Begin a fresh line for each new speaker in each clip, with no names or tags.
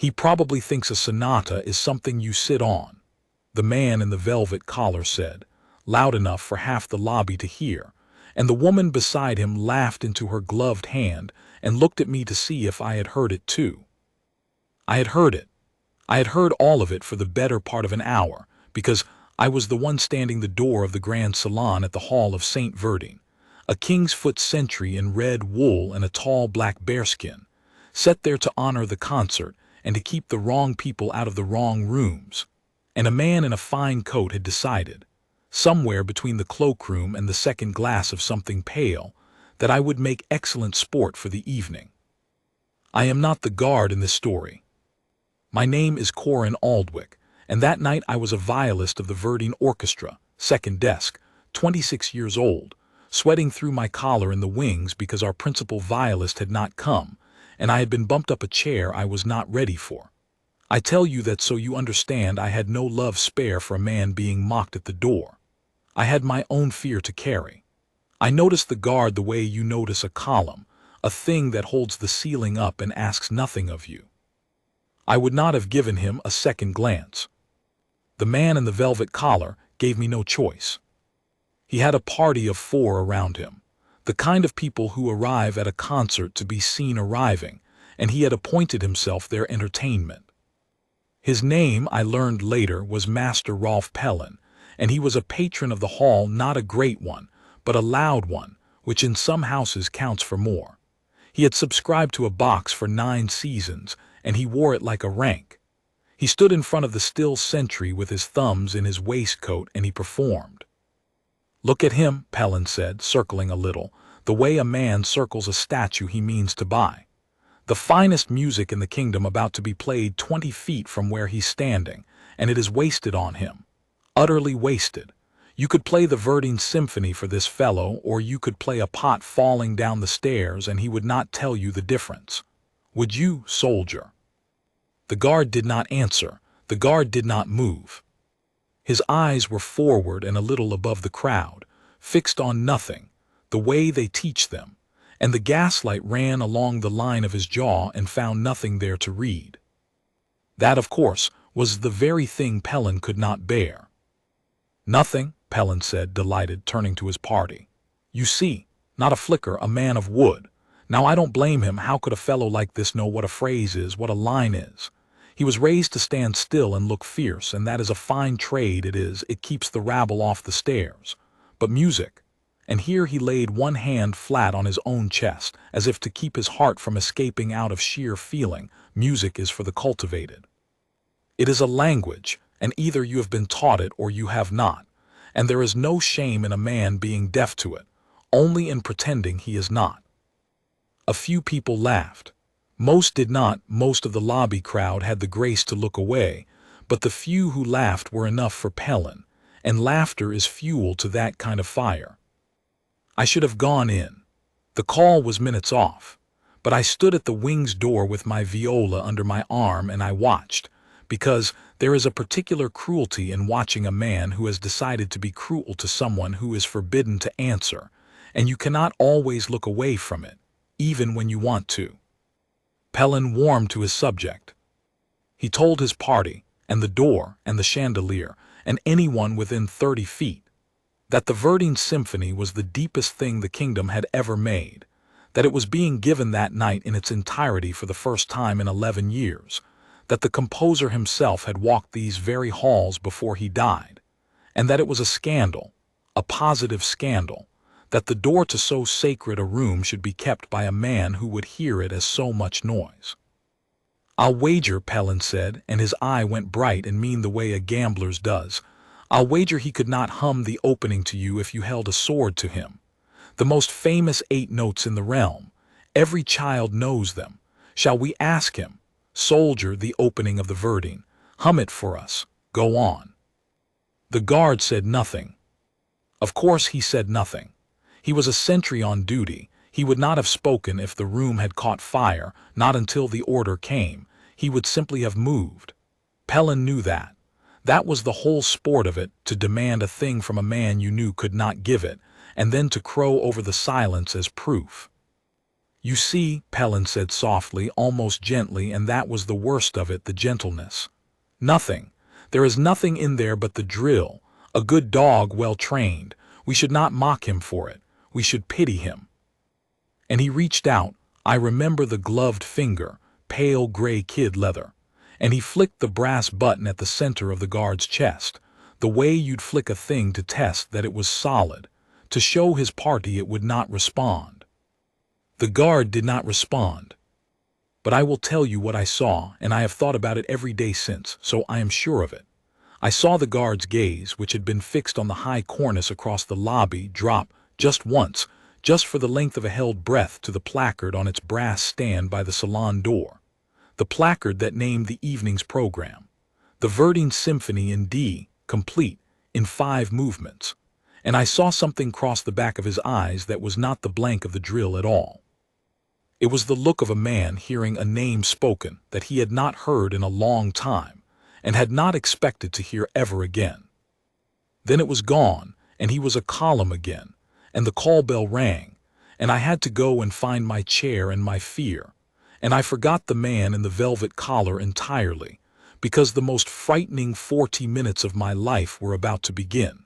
He probably thinks a sonata is something you sit on, the man in the velvet collar said, loud enough for half the lobby to hear, and the woman beside him laughed into her gloved hand and looked at me to see if I had heard it too. I had heard it. I had heard all of it for the better part of an hour, because I was the one standing the door of the grand salon at the Hall of St. Verdine, a king's foot sentry in red wool and a tall black bearskin, set there to honor the concert and to keep the wrong people out of the wrong rooms. And a man in a fine coat had decided, somewhere between the cloakroom and the second glass of something pale, that I would make excellent sport for the evening. I am not the guard in this story. My name is Corin Aldwick, and that night I was a violist of the Verdine Orchestra, second desk, 26 years old, sweating through my collar in the wings because our principal violist had not come, and I had been bumped up a chair I was not ready for. I tell you that so you understand I had no love spare for a man being mocked at the door. I had my own fear to carry. I noticed the guard the way you notice a column, a thing that holds the ceiling up and asks nothing of you. I would not have given him a second glance. The man in the velvet collar gave me no choice. He had a party of 4 around him, the kind of people who arrive at a concert to be seen arriving, and he had appointed himself their entertainment. His name, I learned later, was Master Rolf Pellin, and he was a patron of the hall, not a great one, but a loud one, which in some houses counts for more. He had subscribed to a box for 9 seasons, and he wore it like a rank. He stood in front of the still sentry with his thumbs in his waistcoat, and he performed. "Look at him," Pellin said, circling a little, the way a man circles a statue he means to buy. The finest music in the kingdom about to be played 20 feet from where he's standing, and it is wasted on him. Utterly wasted. You could play the Verdine Symphony for this fellow, or you could play a pot falling down the stairs, and he would not tell you the difference. Would you, soldier? The guard did not answer. The guard did not move. His eyes were forward and a little above the crowd, fixed on nothing, the way they teach them, and the gaslight ran along the line of his jaw and found nothing there to read. That, of course, was the very thing Pellin could not bear. "Nothing," Pellin said, delighted, turning to his party. "You see, not a flicker, a man of wood. Now I don't blame him. How could a fellow like this know what a phrase is, what a line is? He was raised to stand still and look fierce, and that is a fine trade it is. It keeps the rabble off the stairs. But music," and here he laid one hand flat on his own chest, as if to keep his heart from escaping out of sheer feeling, "music is for the cultivated. It is a language, and either you have been taught it or you have not, and there is no shame in a man being deaf to it, only in pretending he is not." A few people laughed. Most did not. Most of the lobby crowd had the grace to look away, but the few who laughed were enough for Pellin, and laughter is fuel to that kind of fire. I should have gone in. The call was minutes off, but I stood at the wing's door with my viola under my arm, and I watched, because there is a particular cruelty in watching a man who has decided to be cruel to someone who is forbidden to answer, and you cannot always look away from it, even when you want to. Pellin warmed to his subject. He told his party, and the door, and the chandelier, and anyone within 30 feet, that the Verdine Symphony was the deepest thing the kingdom had ever made, that it was being given that night in its entirety for the first time in 11 years, that the composer himself had walked these very halls before he died, and that it was a scandal, a positive scandal, that the door to so sacred a room should be kept by a man who would hear it as so much noise. "I'll wager," Pellin said, and his eye went bright and mean the way a gambler's does, "I'll wager he could not hum the opening to you if you held a sword to him. The most famous 8 notes in the realm. Every child knows them. Shall we ask him? Soldier, the opening of the Verdine. Hum it for us. Go on." The guard said nothing. Of course he said nothing. He was a sentry on duty. He would not have spoken if the room had caught fire, not until the order came. He would simply have moved. Pellin knew that. That was the whole sport of it, to demand a thing from a man you knew could not give it, and then to crow over the silence as proof. "You see," Pellin said softly, almost gently, and that was the worst of it, the gentleness. "Nothing. There is nothing in there but the drill. A good dog, well trained. We should not mock him for it. We should pity him." And he reached out. I remember the gloved finger, pale gray kid leather. And he flicked the brass button at the center of the guard's chest, the way you'd flick a thing to test that it was solid, to show his party it would not respond. The guard did not respond. But I will tell you what I saw, and I have thought about it every day since, so I am sure of it. I saw the guard's gaze, which had been fixed on the high cornice across the lobby, drop, just once, just for the length of a held breath, to the placard on its brass stand by the salon door. The placard that named the evening's program. The Verdine Symphony in D, complete, in 5 movements. And I saw something cross the back of his eyes that was not the blank of the drill at all. It was the look of a man hearing a name spoken that he had not heard in a long time, and had not expected to hear ever again. Then it was gone, and he was a column again, and the call bell rang, and I had to go and find my chair and my fear, and I forgot the man in the velvet collar entirely, because the most frightening 40 minutes of my life were about to begin.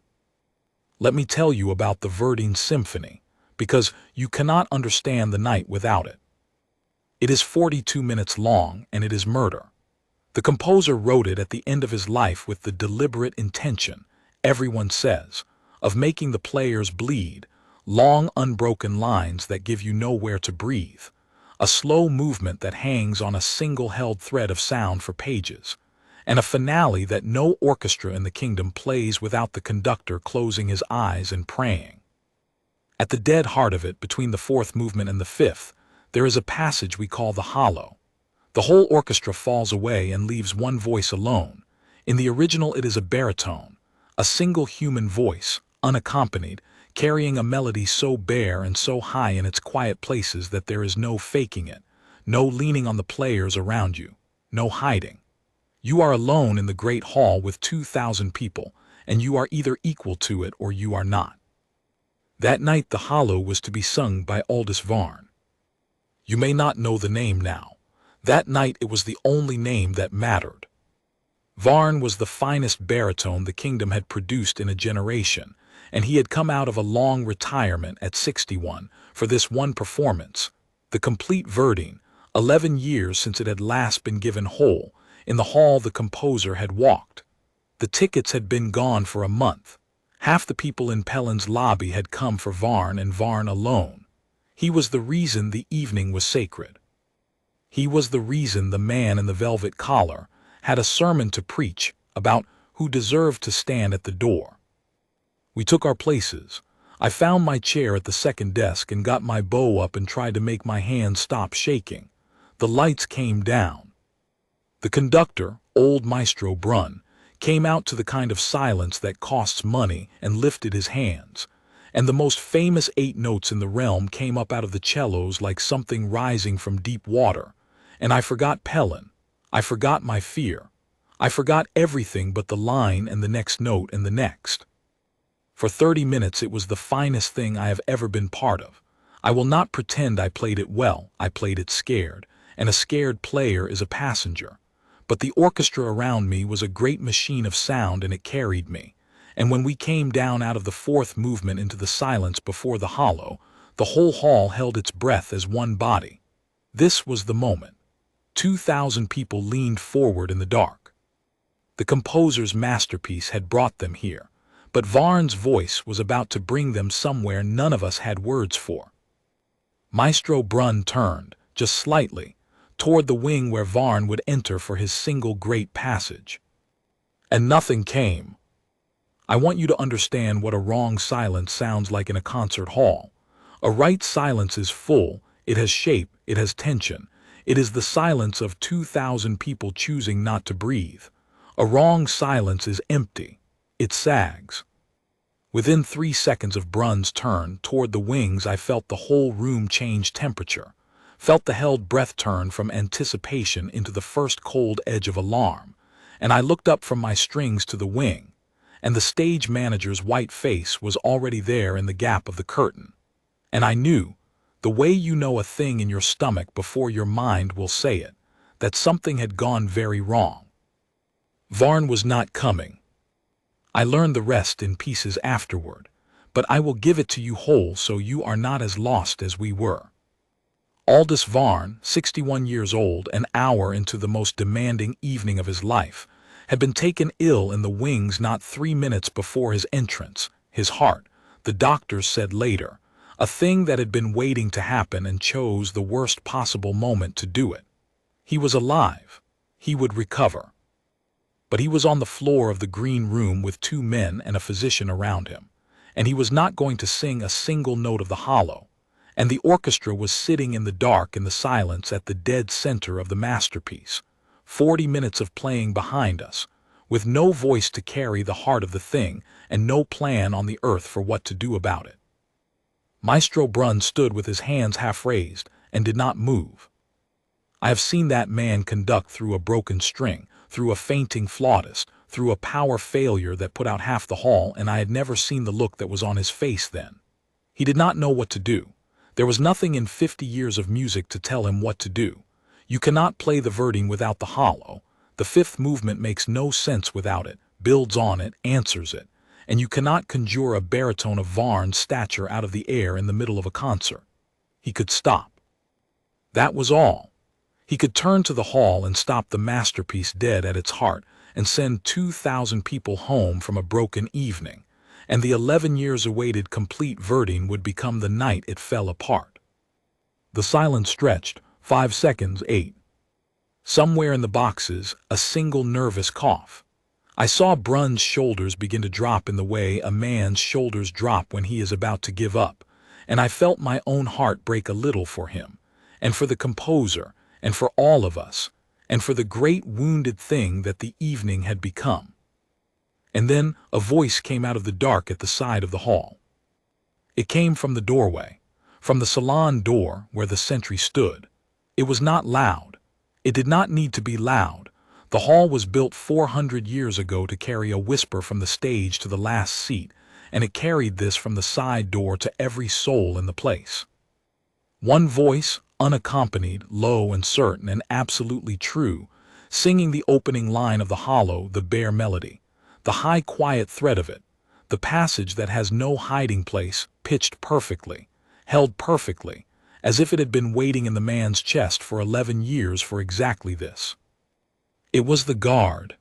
Let me tell you about the Verdine Symphony, because you cannot understand the night without it. It is 42 minutes long, and it is murder. The composer wrote it at the end of his life with the deliberate intention, everyone says, of making the players bleed, long unbroken lines that give you nowhere to breathe, a slow movement that hangs on a single held thread of sound for pages, and a finale that no orchestra in the kingdom plays without the conductor closing his eyes and praying. At the dead heart of it, between the 4th movement and the 5th, there is a passage we call the hollow. The whole orchestra falls away and leaves one voice alone. In the original it is a baritone, a single human voice, unaccompanied, carrying a melody so bare and so high in its quiet places that there is no faking it, no leaning on the players around you, no hiding. You are alone in the great hall with 2,000 people, and you are either equal to it or you are not. That night the hollow was to be sung by Aldous Varn. You may not know the name now. That night it was the only name that mattered. Varn was the finest baritone the kingdom had produced in a generation, and he had come out of a long retirement at 61 for this one performance, the complete Verdine, 11 years since it had last been given whole, in the hall the composer had walked. The tickets had been gone for a month. Half the people in Pellin's lobby had come for Varn, and Varn alone. He was the reason the evening was sacred. He was the reason the man in the velvet collar had a sermon to preach about who deserved to stand at the door. We took our places. I found my chair at the second desk and got my bow up and tried to make my hands stop shaking. The lights came down. The conductor, old Maestro Brunn, came out to the kind of silence that costs money and lifted his hands, and the most famous 8 notes in the realm came up out of the cellos like something rising from deep water, and I forgot Pellin. I forgot my fear. I forgot everything but the line and the next note and the next. For 30 minutes it was the finest thing I have ever been part of. I will not pretend I played it well. I played it scared, and a scared player is a passenger. But the orchestra around me was a great machine of sound, and it carried me. And when we came down out of the 4th movement into the silence before the hollow, the whole hall held its breath as one body. This was the moment. 2,000 people leaned forward in the dark. The composer's masterpiece had brought them here, but Varn's voice was about to bring them somewhere none of us had words for. Maestro Brunn turned, just slightly, toward the wing where Varn would enter for his single great passage. And nothing came. I want you to understand what a wrong silence sounds like in a concert hall. A right silence is full, it has shape, it has tension. It is the silence of 2,000 people choosing not to breathe. A wrong silence is empty. It sags. Within 3 seconds of Brunn's turn toward the wings, I felt the whole room change temperature, felt the held breath turn from anticipation into the first cold edge of alarm, and I looked up from my strings to the wing, and the stage manager's white face was already there in the gap of the curtain. And I knew The way you know a thing in your stomach before your mind will say it, that something had gone very wrong. Varn was not coming. I learned the rest in pieces afterward, but I will give it to you whole so you are not as lost as we were. Aldous Varn, 61 years old, an hour into the most demanding evening of his life, had been taken ill in the wings not 3 minutes before his entrance. His heart, the doctors said later, a thing that had been waiting to happen, and chose the worst possible moment to do it. He was alive. He would recover. But he was on the floor of the green room with 2 men and a physician around him, and he was not going to sing a single note of the hollow, and the orchestra was sitting in the dark in the silence at the dead center of the masterpiece, 40 minutes of playing behind us, with no voice to carry the heart of the thing and no plan on the earth for what to do about it. Maestro Brunn stood with his hands half raised and did not move. I have seen that man conduct through a broken string, through a fainting flautist, through a power failure that put out half the hall, and I had never seen the look that was on his face then. He did not know what to do. There was nothing in 50 years of music to tell him what to do. You cannot play the verting without the hollow. The fifth movement makes no sense without it, builds on it, answers it, and you cannot conjure a baritone of Varn's stature out of the air in the middle of a concert. He could stop. That was all. He could turn to the hall and stop the masterpiece dead at its heart and send 2,000 people home from a broken evening, and the 11 years awaited complete verting would become the night it fell apart. The silence stretched, 5 seconds, 8. Somewhere in the boxes, a single nervous cough. I saw Brunn's shoulders begin to drop in the way a man's shoulders drop when he is about to give up, and I felt my own heart break a little for him, and for the composer, and for all of us, and for the great wounded thing that the evening had become. And then a voice came out of the dark at the side of the hall. It came from the doorway, from the salon door where the sentry stood. It was not loud. It did not need to be loud. The hall was built 400 years ago to carry a whisper from the stage to the last seat, and it carried this from the side door to every soul in the place. One voice, unaccompanied, low and certain and absolutely true, singing the opening line of the hollow, the bare melody, the high quiet thread of it, the passage that has no hiding place, pitched perfectly, held perfectly, as if it had been waiting in the man's chest for 11 years for exactly this. It was the guard.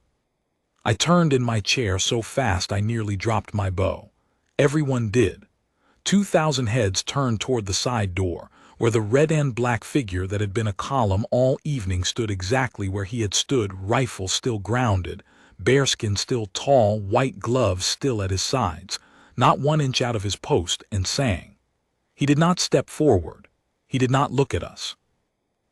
I turned in my chair so fast I nearly dropped my bow. Everyone did. 2,000 heads turned toward the side door, where the red and black figure that had been a column all evening stood exactly where he had stood, rifle still grounded, bearskin still tall, white gloves still at his sides, not 1 inch out of his post, and sang. He did not step forward. He did not look at us.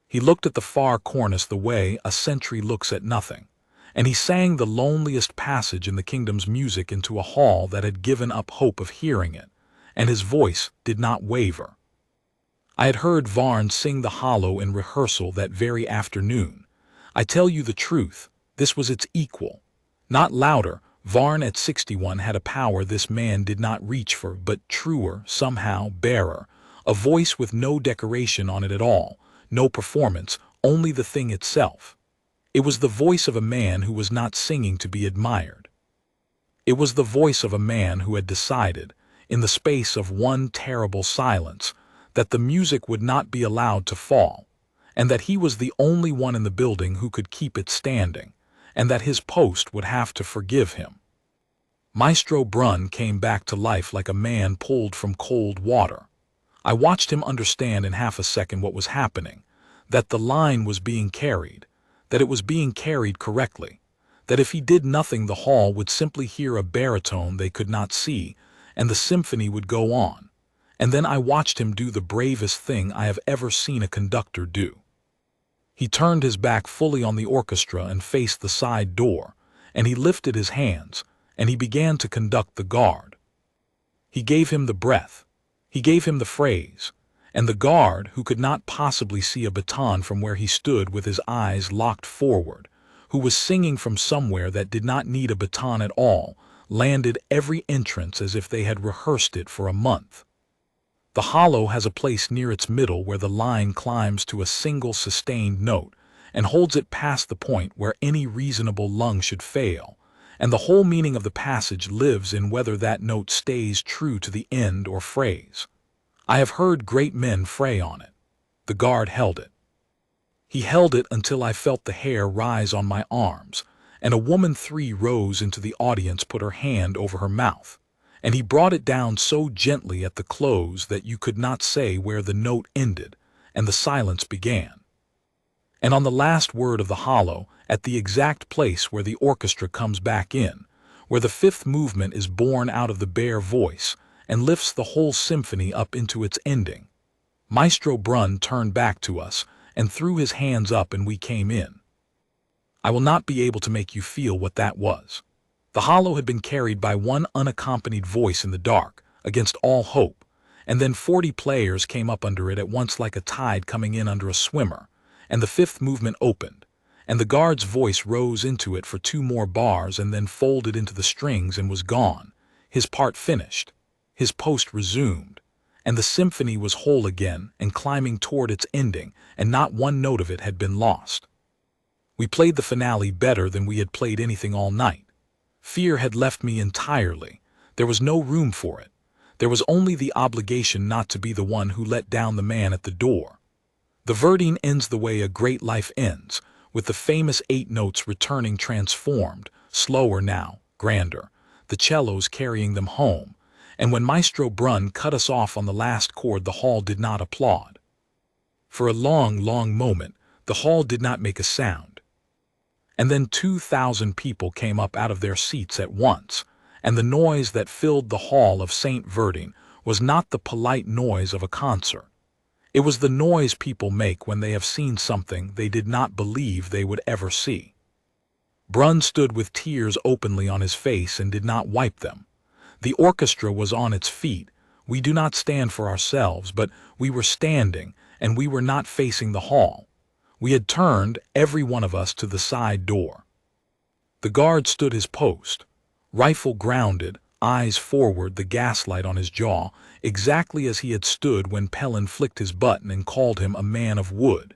He looked at the far cornice the way a sentry looks at nothing, and he sang the loneliest passage in the kingdom's music into a hall that had given up hope of hearing it, and his voice did not waver. I had heard Varn sing the hollow in rehearsal that very afternoon. I tell you the truth, this was its equal. Not louder, Varn at 61 had a power this man did not reach for, but truer, somehow, barer, a voice with no decoration on it at all, no performance, only the thing itself. It was the voice of a man who was not singing to be admired. It was the voice of a man who had decided, in the space of one terrible silence, that the music would not be allowed to fall, and that he was the only one in the building who could keep it standing, and that his post would have to forgive him. Maestro Brunn came back to life like a man pulled from cold water. I watched him understand in half a second what was happening, that the line was being carried, that it was being carried correctly, that if he did nothing the hall would simply hear a baritone they could not see, and the symphony would go on. And then I watched him do the bravest thing I have ever seen a conductor do. He turned his back fully on the orchestra and faced the side door, and he lifted his hands, and he began to conduct the guard. He gave him the breath. He gave him the phrase, and the guard, who could not possibly see a baton from where he stood with his eyes locked forward, who was singing from somewhere that did not need a baton at all, landed every entrance as if they had rehearsed it for a month. The hollow has a place near its middle where the line climbs to a single sustained note and holds it past the point where any reasonable lung should fail, and the whole meaning of the passage lives in whether that note stays true to the end or frays. I have heard great men fray on it. The guard held it. He held it until I felt the hair rise on my arms, and a woman 3 rows into the audience put her hand over her mouth, and he brought it down so gently at the close that you could not say where the note ended and the silence began. And on the last word of the hollow, at the exact place where the orchestra comes back in, where the 5th movement is born out of the bare voice and lifts the whole symphony up into its ending, Maestro Brunn turned back to us and threw his hands up, and we came in. I will not be able to make you feel what that was. The hollow had been carried by one unaccompanied voice in the dark, against all hope, and then 40 players came up under it at once like a tide coming in under a swimmer, and the 5th movement opened, and the guard's voice rose into it for 2 more bars and then folded into the strings and was gone, his part finished, his post resumed, and the symphony was whole again and climbing toward its ending, and not one note of it had been lost. We played the finale better than we had played anything all night. Fear had left me entirely. There was no room for it. There was only the obligation not to be the one who let down the man at the door. The Verdine ends the way a great life ends, with the famous 8 notes returning transformed, slower now, grander, the cellos carrying them home, and when Maestro Brunn cut us off on the last chord the hall did not applaud. For a long, long moment, the hall did not make a sound. And then 2,000 people came up out of their seats at once, and the noise that filled the hall of St. Verdine was not the polite noise of a concert. It was the noise people make when they have seen something they did not believe they would ever see. Brunn stood with tears openly on his face and did not wipe them. The orchestra was on its feet. We do not stand for ourselves, but we were standing, and we were not facing the hall. We had turned, every one of us, to the side door. The guard stood his post, rifle grounded, eyes forward, the gaslight on his jaw, exactly as he had stood when Pellin flicked his button and called him a man of wood.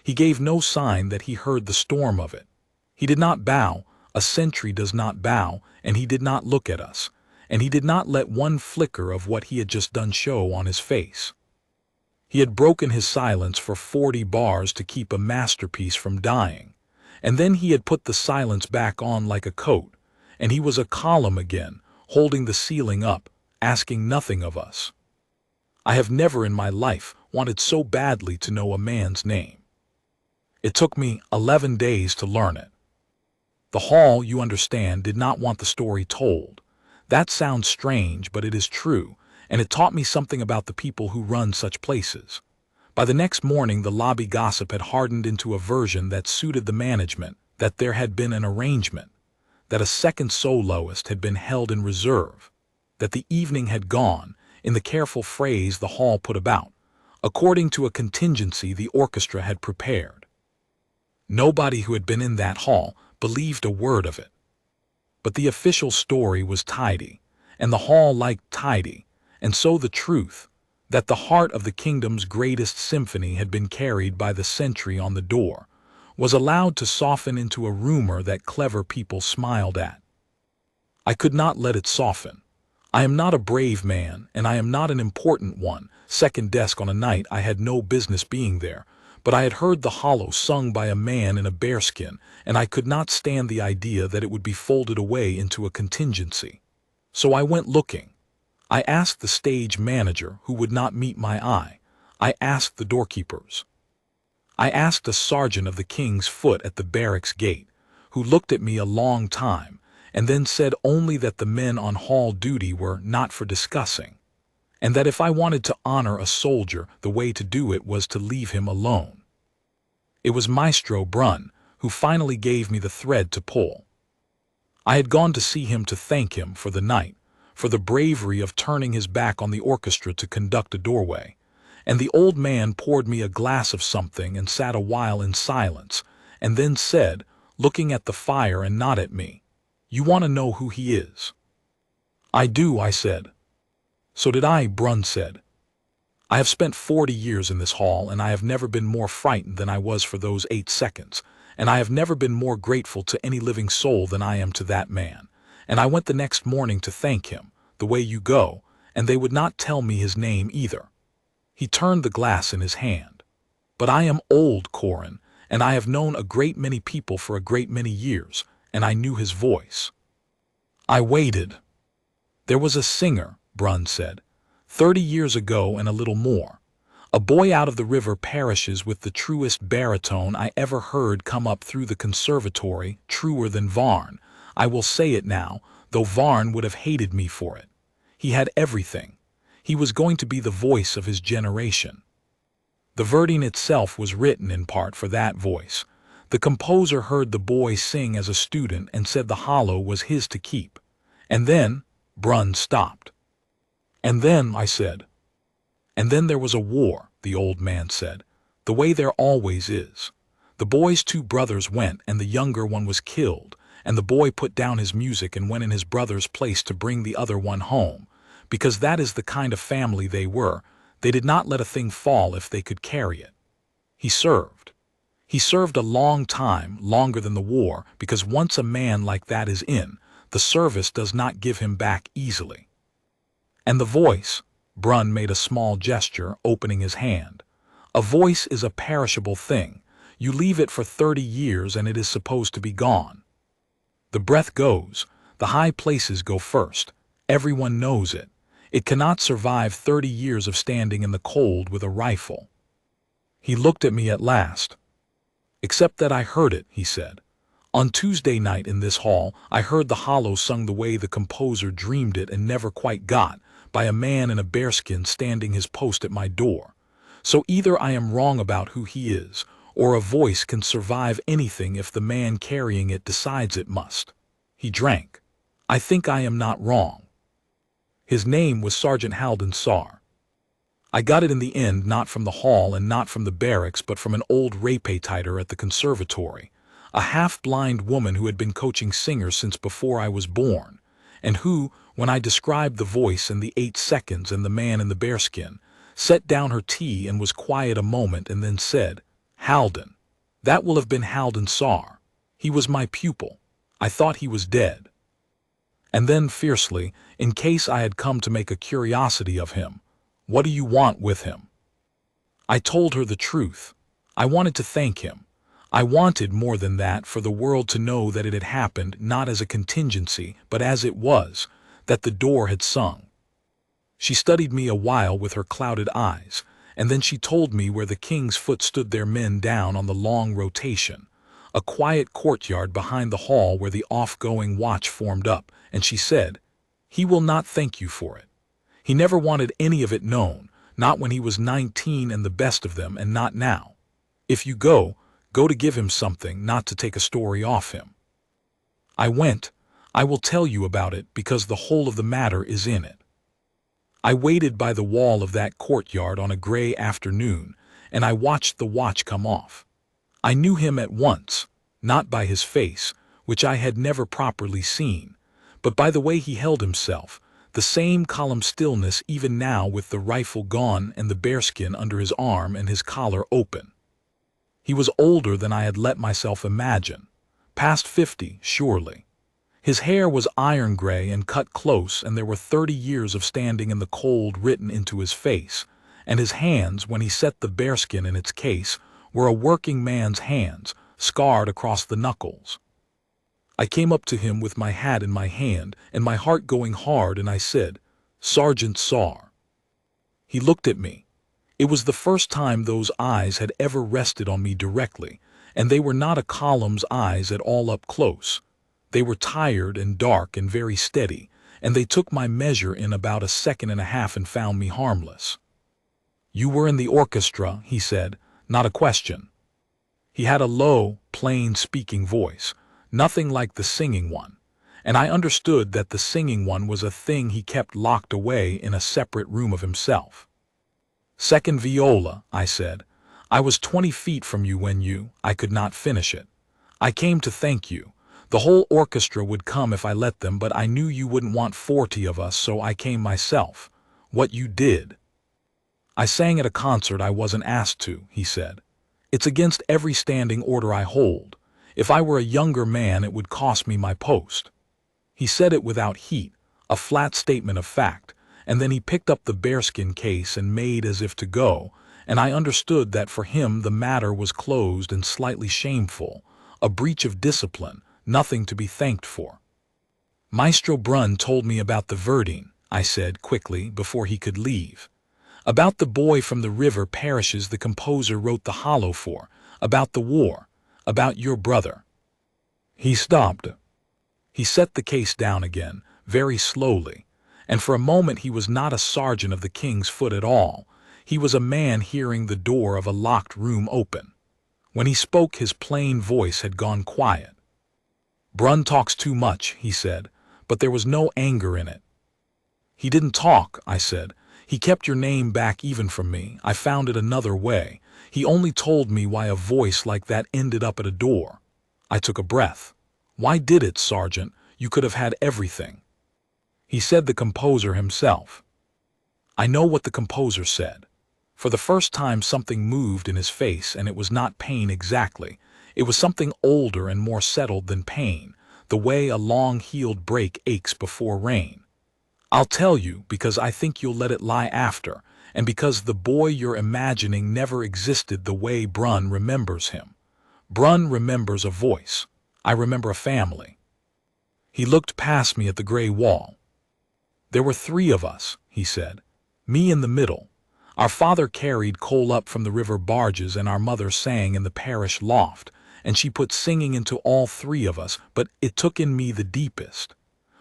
He gave no sign that he heard the storm of it. He did not bow, a sentry does not bow, and he did not look at us, and he did not let one flicker of what he had just done show on his face. He had broken his silence for 40 bars to keep a masterpiece from dying, and then he had put the silence back on like a coat, and he was a column again, holding the ceiling up, asking nothing of us. I have never in my life wanted so badly to know a man's name. It took me 11 days to learn it. The hall, you understand, did not want the story told. That sounds strange, but it is true, and it taught me something about the people who run such places. By the next morning, the lobby gossip had hardened into a version that suited the management, that there had been an arrangement, that a second soloist had been held in reserve, that the evening had gone, in the careful phrase the hall put about, according to a contingency the orchestra had prepared. Nobody who had been in that hall believed a word of it. But the official story was tidy, and the hall liked tidy, and so the truth, that the heart of the kingdom's greatest symphony had been carried by the sentry on the door, was allowed to soften into a rumor that clever people smiled at. I could not let it soften. I am not a brave man, and I am not an important one, second desk on a night I had no business being there, but I had heard the hollow sung by a man in a bearskin, and I could not stand the idea that it would be folded away into a contingency. So I went looking. I asked the stage manager, who would not meet my eye. I asked the doorkeepers. I asked a sergeant of the King's Foot at the barracks gate, who looked at me a long time, and then said only that the men on hall duty were not for discussing, and that if I wanted to honor a soldier, the way to do it was to leave him alone. It was Maestro Brunn who finally gave me the thread to pull. I had gone to see him to thank him for the night, for the bravery of turning his back on the orchestra to conduct a doorway, and the old man poured me a glass of something and sat a while in silence, and then said, looking at the fire and not at me, "You want to know who he is?" "I do," I said. "So did I," Brunn said. I have spent 40 years in this hall, and I have never been more frightened than I was for those 8 seconds, and I have never been more grateful to any living soul than I am to that man. And I went the next morning to thank him, the way you go, and they would not tell me his name either. He turned the glass in his hand. But I am old, Corin, and I have known a great many people for a great many years, and I knew his voice. I waited. There was a singer, Brunn said, 30 years ago and a little more. A boy out of the river perishes with the truest baritone I ever heard come up through the conservatory, truer than Varn. I will say it now, though Varn would have hated me for it. He had everything. He was going to be the voice of his generation. The Verdine itself was written in part for that voice. The composer heard the boy sing as a student and said the hollow was his to keep. And then, Brunn stopped. And then, I said. And then there was a war, the old man said, the way there always is. The boy's 2 brothers went, and the younger one was killed, and the boy put down his music and went in his brother's place to bring the other one home, because that is the kind of family they were. They did not let a thing fall if they could carry it. He served. He served a long time, longer than the war, because once a man like that is in, the service does not give him back easily. And the voice, Brunn made a small gesture, opening his hand. A voice is a perishable thing. You leave it for 30 years and it is supposed to be gone. The breath goes. The high places go first. Everyone knows it. It cannot survive 30 years of standing in the cold with a rifle. He looked at me at last. Except that I heard it, he said. On Tuesday night in this hall, I heard the hollow sung the way the composer dreamed it and never quite got, by a man in a bearskin standing his post at my door. So either I am wrong about who he is, or a voice can survive anything if the man carrying it decides it must. He drank. I think I am not wrong. His name was Sergeant Halden Sar. I got it in the end not from the hall and not from the barracks but from an old repetiter at the conservatory, a half-blind woman who had been coaching singers since before I was born, and who, when I described the voice and the 8 seconds and the man in the bearskin, set down her tea and was quiet a moment and then said, Halden. That will have been Halden Sar. He was my pupil. I thought he was dead. And then fiercely, in case I had come to make a curiosity of him, what do you want with him? I told her the truth. I wanted to thank him. I wanted more than that for the world to know that it had happened not as a contingency, but as it was, that the door had sung. She studied me a while with her clouded eyes, and then she told me where the King's Foot stood their men down on the long rotation, a quiet courtyard behind the hall where the off-going watch formed up, and she said, He will not thank you for it. He never wanted any of it known, not when he was 19 and the best of them, and not now. If you go to give him something, not to take a story off him. I went. I will tell you about it because the whole of the matter is in it. I waited by the wall of that courtyard on a gray afternoon, and I watched the watch come off. I knew him at once, not by his face, which I had never properly seen, but by the way he held himself, the same calm stillness even now with the rifle gone and the bearskin under his arm and his collar open. He was older than I had let myself imagine, past 50, surely. His hair was iron gray and cut close, and there were 30 years of standing in the cold written into his face, and his hands, when he set the bearskin in its case, were a working man's hands, scarred across the knuckles. I came up to him with my hat in my hand and my heart going hard, and I said, Sergeant Sar. He looked at me. It was the first time those eyes had ever rested on me directly, and they were not a column's eyes at all up close. They were tired and dark and very steady, and they took my measure in about a second and a half and found me harmless. You were in the orchestra, he said, not a question. He had a low, plain-speaking voice, nothing like the singing one, and I understood that the singing one was a thing he kept locked away in a separate room of himself. Second viola, I said. I was 20 feet from you when I could not finish it. I came to thank you. The whole orchestra would come if I let them, but I knew you wouldn't want 40 of us, so I came myself. What you did. I sang at a concert I wasn't asked to, he said. It's against every standing order I hold. If I were a younger man, it would cost me my post. He said it without heat, a flat statement of fact, and then he picked up the bearskin case and made as if to go, and I understood that for him the matter was closed and slightly shameful, a breach of discipline, nothing to be thanked for. Maestro Brunn told me about the verdine, I said quickly before he could leave. About the boy from the river parishes the composer wrote the hollow for, about the war, about your brother. He stopped. He set the case down again, very slowly, and for a moment he was not a sergeant of the King's Foot at all. He was a man hearing the door of a locked room open. When he spoke, his plain voice had gone quiet. Brunn talks too much, he said, but there was no anger in it. He didn't talk, I said. He kept your name back even from me. I found it another way. He only told me why a voice like that ended up at a door. I took a breath. Why did it, Sergeant? You could have had everything. He said the composer himself. I know what the composer said. For the first time something moved in his face, and it was not pain exactly. It was something older and more settled than pain, the way a long-heeled break aches before rain. I'll tell you because I think you'll let it lie after, and because the boy you're imagining never existed the way Brunn remembers him. Brunn remembers a voice. I remember a family. He looked past me at the gray wall. There were 3 of us, he said. Me in the middle. Our father carried coal up from the river barges and our mother sang in the parish loft, and she put singing into all 3 of us, but it took in me the deepest.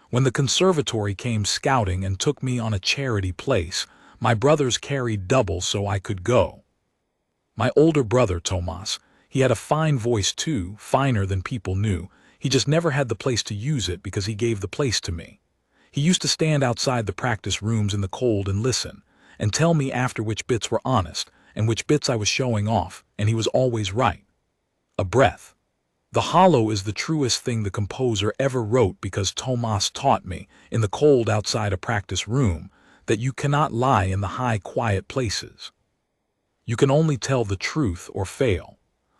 When the conservatory came scouting and took me on a charity place, my brothers carried double so I could go. My older brother, Tomas, he had a fine voice too, finer than people knew. He just never had the place to use it because he gave the place to me. He used to stand outside the practice rooms in the cold and listen, and tell me after which bits were honest and which bits I was showing off, and he was always right. A breath. The hollow is the truest thing the composer ever wrote because Tomas taught me, in the cold outside a practice room, that you cannot lie in the high quiet places. You can only tell the truth or fail.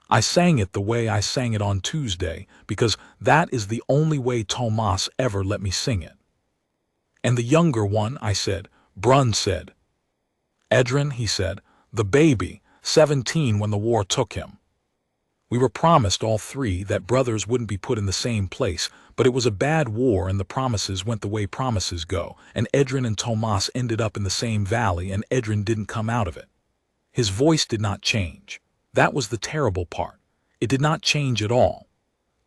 I sang it the way I sang it on Tuesday because that is the only way Tomas ever let me sing it. And the younger one, I said, Brunn said. Edrin, he said, the baby, 17 when the war took him. We were promised all 3 that brothers wouldn't be put in the same place, but it was a bad war and the promises went the way promises go, and Edrin and Tomas ended up in the same valley and Edrin didn't come out of it. His voice did not change. That was the terrible part. It did not change at all.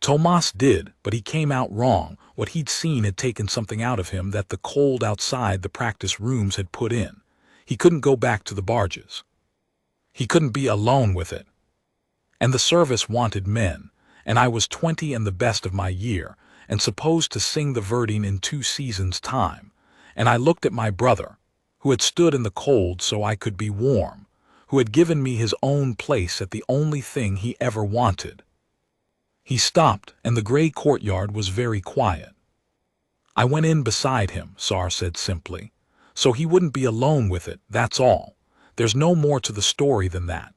Tomas did, but he came out wrong. What he'd seen had taken something out of him that the cold outside the practice rooms had put in. He couldn't go back to the barges. He couldn't be alone with it. And the service wanted men, and I was 20 and the best of my year, and supposed to sing the verdine in 2 seasons' time. And I looked at my brother, who had stood in the cold so I could be warm, who had given me his own place at the only thing he ever wanted. He stopped, and the gray courtyard was very quiet. I went in beside him, Sar said simply. So he wouldn't be alone with it, that's all. There's no more to the story than that.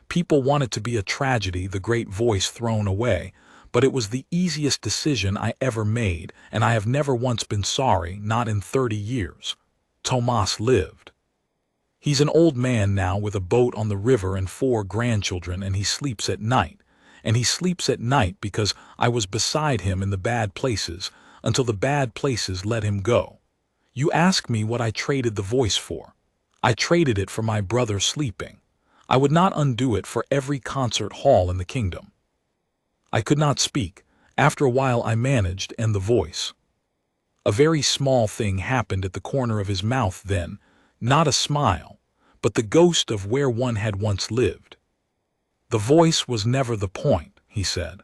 People want it to be a tragedy, the great voice thrown away, but it was the easiest decision I ever made, and I have never once been sorry, not in 30 years. Tomas lived. He's an old man now with a boat on the river and 4 grandchildren, and he sleeps at night. And he sleeps at night because I was beside him in the bad places, until the bad places let him go. You ask me what I traded the voice for. I traded it for my brother sleeping. I would not undo it for every concert hall in the kingdom. I could not speak. After a while I managed, and the voice. A very small thing happened at the corner of his mouth then, not a smile, but the ghost of where one had once lived. The voice was never the point, he said.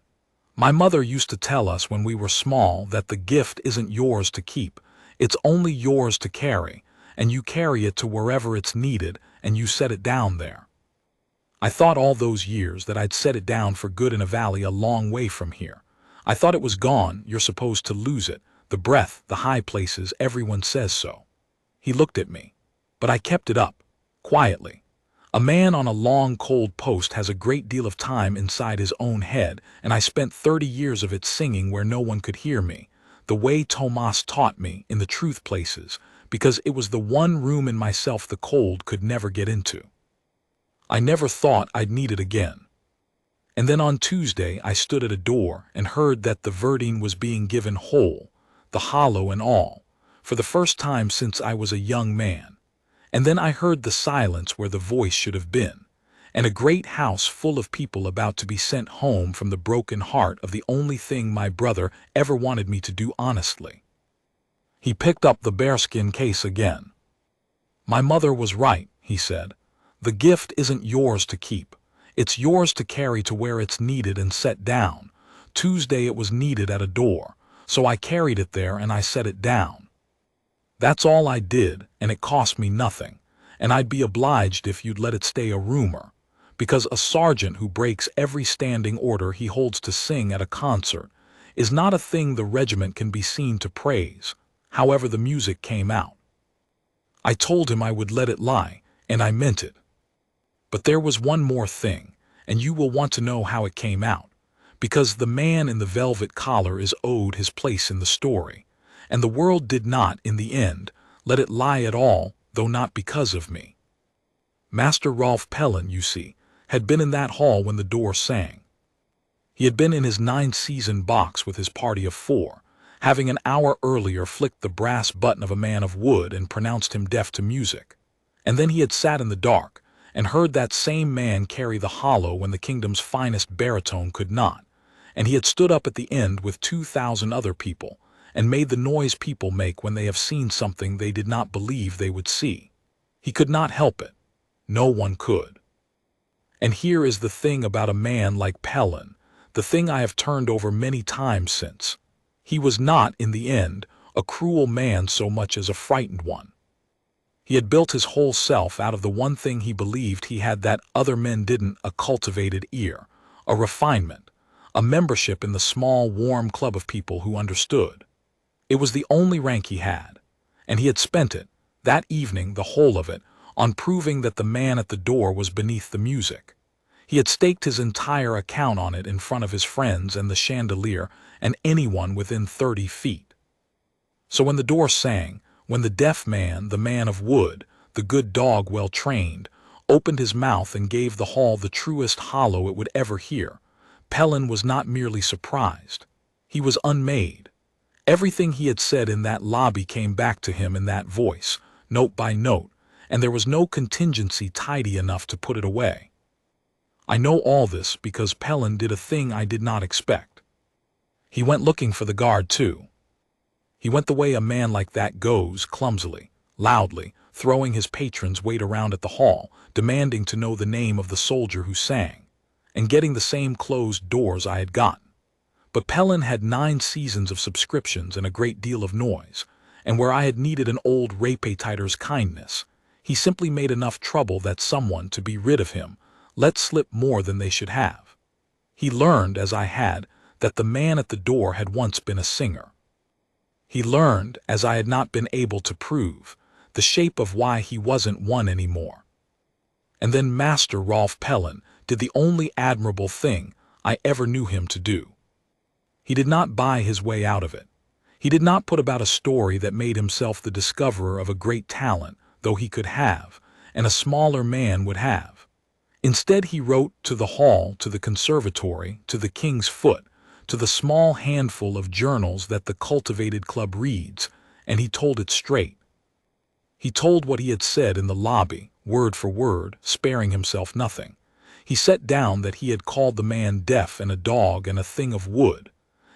My mother used to tell us when we were small that the gift isn't yours to keep, it's only yours to carry, and you carry it to wherever it's needed, and you set it down there. I thought all those years that I'd set it down for good in a valley a long way from here. I thought it was gone, you're supposed to lose it, the breath, the high places, everyone says so. He looked at me. But I kept it up, quietly. A man on a long, cold post has a great deal of time inside his own head, and I spent 30 years of it singing where no one could hear me, the way Tomas taught me in the truth places, because it was the one room in myself the cold could never get into. I never thought I'd need it again. And then on Tuesday I stood at a door and heard that the verdine was being given whole, the hollow and all, for the first time since I was a young man. And then I heard the silence where the voice should have been, and a great house full of people about to be sent home from the broken heart of the only thing my brother ever wanted me to do honestly. He picked up the bearskin case again. "My mother was right," he said. "The gift isn't yours to keep. It's yours to carry to where it's needed and set down. Tuesday it was needed at a door, so I carried it there and I set it down. That's all I did, and it cost me nothing, and I'd be obliged if you'd let it stay a rumor, because a sergeant who breaks every standing order he holds to sing at a concert is not a thing the regiment can be seen to praise, however the music came out." I told him I would let it lie, and I meant it. But there was one more thing, and you will want to know how it came out, because the man in the velvet collar is owed his place in the story, and the world did not, in the end, let it lie at all, though not because of me. Master Rolf Pellin, you see, had been in that hall when the door sang. He had been in his 9-season box with his party of 4, having an hour earlier flicked the brass button of a man of wood and pronounced him deaf to music. And then he had sat in the dark, and heard that same man carry the hollow when the kingdom's finest baritone could not, and he had stood up at the end with 2,000 other people, and made the noise people make when they have seen something they did not believe they would see. He could not help it. No one could. And here is the thing about a man like Pellin, the thing I have turned over many times since. He was not, in the end, a cruel man so much as a frightened one. He had built his whole self out of the one thing he believed he had that other men didn't, a cultivated ear, a refinement, a membership in the small, warm club of people who understood. It was the only rank he had, and he had spent it, that evening, the whole of it, on proving that the man at the door was beneath the music. He had staked his entire account on it in front of his friends and the chandelier and anyone within 30 feet. So when the door sang, when the deaf man, the man of wood, the good dog well trained, opened his mouth and gave the hall the truest hollow it would ever hear, Pellin was not merely surprised. He was unmade. Everything he had said in that lobby came back to him in that voice, note by note, and there was no contingency tidy enough to put it away. I know all this because Pellin did a thing I did not expect. He went looking for the guard too. He went the way a man like that goes, clumsily, loudly, throwing his patron's weight around at the hall, demanding to know the name of the soldier who sang, and getting the same closed doors I had gotten. But Pellin had 9 seasons of subscriptions and a great deal of noise, and where I had needed an old repetiter's kindness, he simply made enough trouble that someone, to be rid of him, let slip more than they should have. He learned, as I had, that the man at the door had once been a singer. He learned, as I had not been able to prove, the shape of why he wasn't one anymore. And then Master Rolf Pellin did the only admirable thing I ever knew him to do. He did not buy his way out of it. He did not put about a story that made himself the discoverer of a great talent, though he could have, and a smaller man would have. Instead he wrote to the hall, to the conservatory, to the King's Foot, to the small handful of journals that the cultivated club reads, and he told it straight. He told what he had said in the lobby, word for word, sparing himself nothing. He set down that he had called the man deaf and a dog and a thing of wood,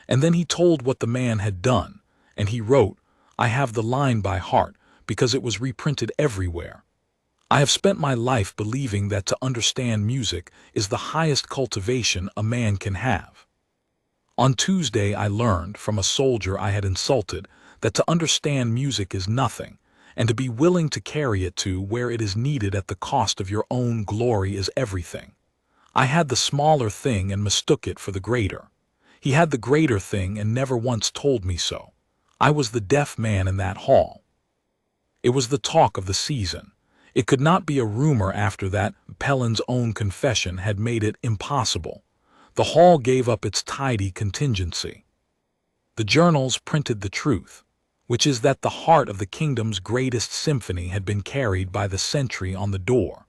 and then he told what the man had done, and he wrote, I have the line by heart, because it was reprinted everywhere. I have spent my life believing that to understand music is the highest cultivation a man can have. On Tuesday I learned from a soldier I had insulted that to understand music is nothing, and to be willing to carry it to where it is needed at the cost of your own glory is everything. I had the smaller thing and mistook it for the greater. He had the greater thing and never once told me so. I was the deaf man in that hall. It was the talk of the season. It could not be a rumor after that. Pellin's own confession had made it impossible. The hall gave up its tidy contingency. The journals printed the truth, which is that the heart of the kingdom's greatest symphony had been carried by the sentry on the door,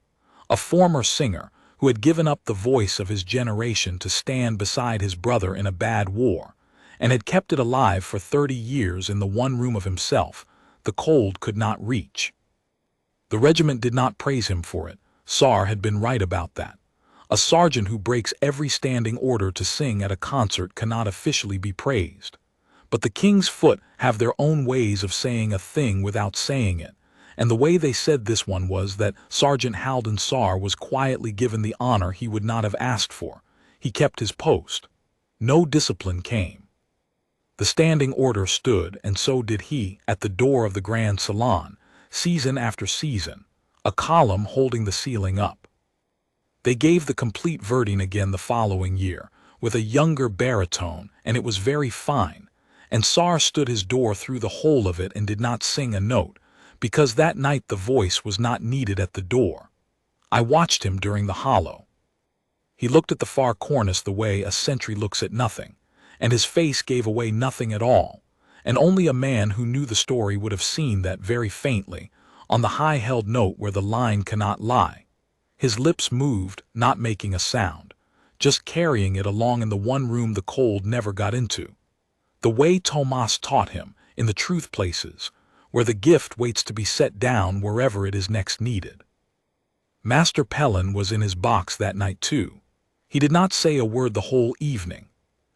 a former singer who had given up the voice of his generation to stand beside his brother in a bad war, and had kept it alive for 30 years in the one room of himself the cold could not reach. The regiment did not praise him for it. Sar had been right about that. A sergeant who breaks every standing order to sing at a concert cannot officially be praised. But the King's Foot have their own ways of saying a thing without saying it, and the way they said this one was that Sergeant Halden Sar was quietly given the honor he would not have asked for. He kept his post. No discipline came. The standing order stood, and so did he, at the door of the Grand Salon, season after season, a column holding the ceiling up. They gave the complete verdict again the following year, with a younger baritone, and it was very fine, and Sar stood his door through the whole of it and did not sing a note, because that night the voice was not needed at the door. I watched him during the hollow. He looked at the far cornice the way a sentry looks at nothing, and his face gave away nothing at all, and only a man who knew the story would have seen that very faintly, on the high-held note where the line cannot lie. His lips moved, not making a sound, just carrying it along in the one room the cold never got into. The way Tomas taught him, in the truth places, where the gift waits to be set down wherever it is next needed. Master Pellin was in his box that night too. He did not say a word the whole evening.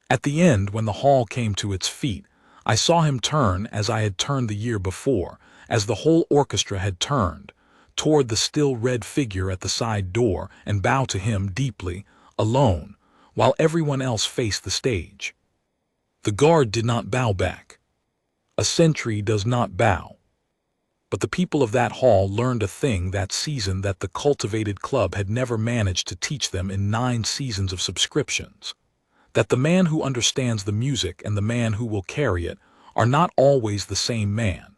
At the end, when the hall came to its feet, I saw him turn as I had turned the year before, as the whole orchestra had turned, toward the still red figure at the side door and bow to him deeply, alone, while everyone else faced the stage. The guard did not bow back. A sentry does not bow. But the people of that hall learned a thing that season that the cultivated club had never managed to teach them in 9 seasons of subscriptions. That the man who understands the music and the man who will carry it are not always the same man,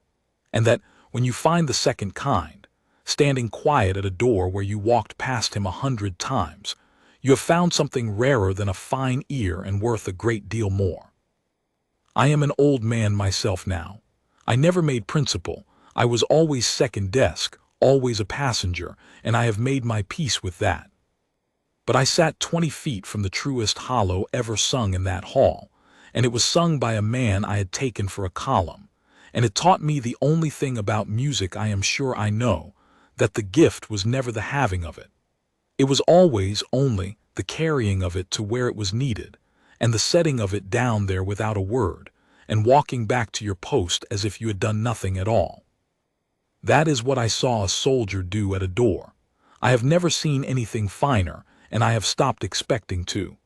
and that when you find the second kind, standing quiet at a door where you walked past him 100 times, you have found something rarer than a fine ear and worth a great deal more. I am an old man myself now. I never made principal. I was always second desk, always a passenger, and I have made my peace with that. But I sat 20 feet from the truest hollow ever sung in that hall, and it was sung by a man I had taken for a column, and it taught me the only thing about music I am sure I know, that the gift was never the having of it. It was always only the carrying of it to where it was needed, and the setting of it down there without a word, and walking back to your post as if you had done nothing at all. That is what I saw a soldier do at a door. I have never seen anything finer, and I have stopped expecting to.